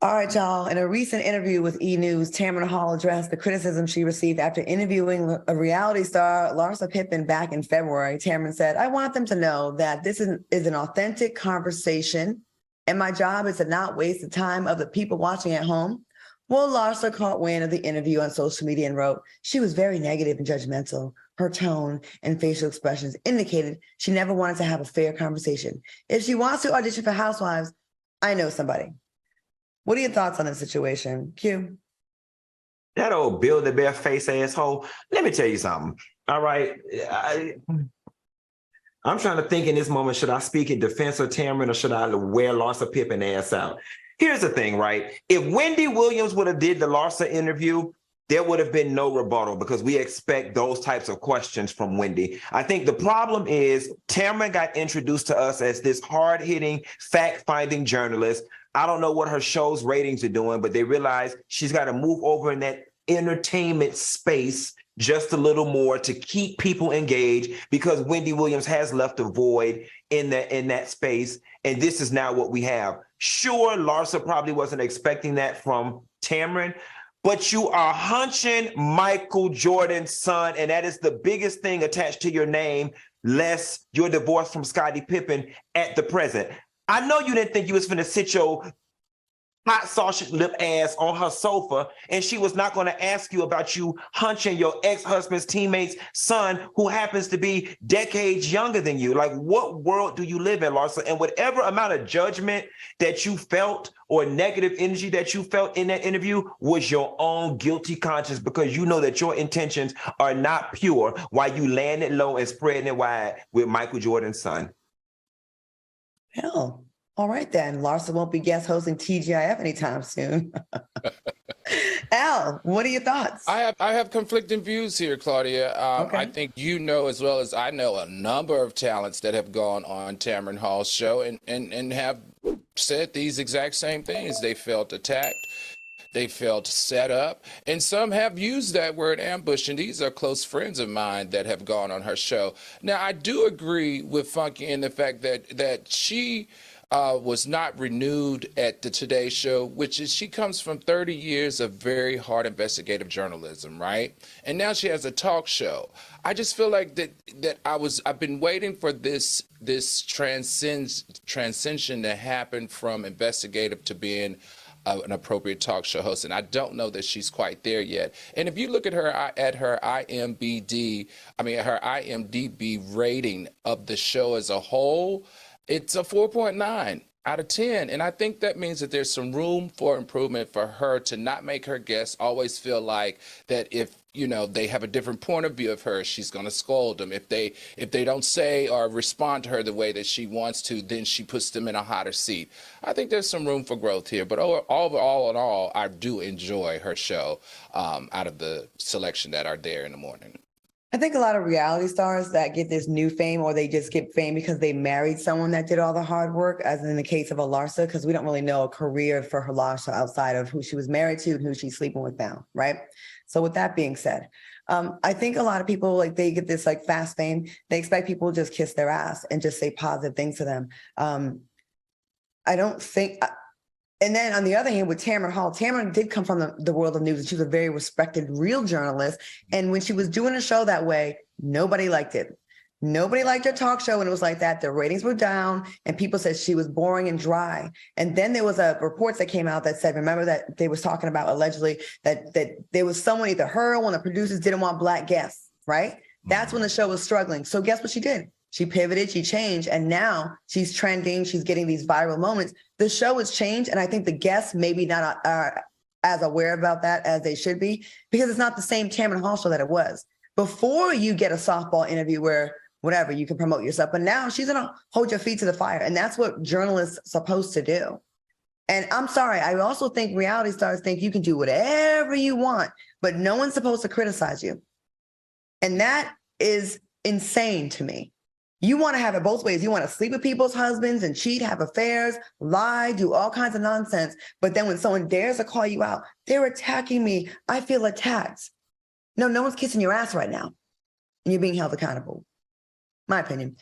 All right, y'all. In a recent interview with E! News, Tamron Hall addressed the criticism she received after interviewing a reality star, Larsa Pippen, back in February. Tamron said, "I want them to know that this is an authentic conversation, and my job is to not waste the time of the people watching at home." Well, Larsa caught wind of the interview on social media and wrote, "She was very negative and judgmental. Her tone and facial expressions indicated she never wanted to have a fair conversation. If she wants to audition for Housewives, I know somebody." What are your thoughts on the situation, Q? That old Build-A-Bear face asshole. Let me tell you something. All right. I'm trying to think in this moment, should I speak in defense of Tamron or should I wear Larsa Pippen ass out? Here's the thing, right? If Wendy Williams would have did the Larsa interview, there would have been no rebuttal because we expect those types of questions from Wendy. I think the problem is Tamron got introduced to us as this hard-hitting, fact-finding journalist. I don't know what her show's ratings are doing, but they realize she's got to move over in that entertainment space just a little more to keep people engaged because Wendy Williams has left a void in that space. And this is now what we have. Sure, Larsa probably wasn't expecting that from Tamron, but you are hunching Michael Jordan's son, and that is the biggest thing attached to your name, less your divorce from Scottie Pippen at the present. I know you didn't think you was finna sit your hot sausage lip ass on her sofa, and she was not going to ask you about you hunching your ex-husband's teammate's son, who happens to be decades younger than you. Like, what world do you live in, Larsa? And whatever amount of judgment that you felt or negative energy that you felt in that interview was your own guilty conscience because you know that your intentions are not pure while you laying it low and spreading it wide with Michael Jordan's son. Hell, all right then. Larsa won't be guest hosting TGIF anytime soon. Al, what are your thoughts? I have conflicting views here, Claudia. Okay. I think you know as well as I know a number of talents that have gone on Tamron Hall's show and have said these exact same things. They felt attacked. They felt set up, and some have used that word ambush, and these are close friends of mine that have gone on her show. Now, I do agree with Funky in the fact that she was not renewed at the Today Show, which is she comes from 30 years of very hard investigative journalism, right? And now she has a talk show. I just feel like I've been waiting for this transition to happen from investigative to being an appropriate talk show host, and I don't know that she's quite there yet. And if you look at her IMDb rating of the show as a whole, it's a 4.9 out of 10. And I think that means that there's some room for improvement for her to not make her guests always feel like that if, you know, they have a different point of view of her, she's going to scold them. If they don't say or respond to her the way that she wants to, then she puts them in a hotter seat. I think there's some room for growth here. But all in all, I do enjoy her show out of the selection that are there in the morning. I think a lot of reality stars that get this new fame, or they just get fame because they married someone that did all the hard work, as in the case of a Larsa, because we don't really know a career for her Larsa outside of who she was married to and who she's sleeping with now, right? So with that being said, I think a lot of people, like, they get this like fast fame. They expect people to just kiss their ass and just say positive things to them. I don't think... And then on the other hand, with Tamron Hall, Tamron did come from the world of news, and she was a very respected, real journalist. And when she was doing a show that way, nobody liked it. Nobody liked her talk show when it was like that. The ratings were down, and people said she was boring and dry. And then there was a report that came out that said, remember that they was talking about allegedly that there was someone, either her or one of the producers, didn't want Black guests, right? That's when the show was struggling. So guess what she did? She pivoted, she changed, and now she's trending. She's getting these viral moments. The show has changed, and I think the guests maybe not are as aware about that as they should be, because it's not the same Tamron Hall show that it was. Before, you get a softball interview where whatever, you can promote yourself, but now she's gonna hold your feet to the fire, and that's what journalists are supposed to do. And I'm sorry, I also think reality stars think you can do whatever you want, but no one's supposed to criticize you. And that is insane to me. You want to have it both ways. You want to sleep with people's husbands and cheat, have affairs, lie, do all kinds of nonsense. But then when someone dares to call you out, they're attacking me. I feel attacked. No one's kissing your ass right now. And you're being held accountable. My opinion.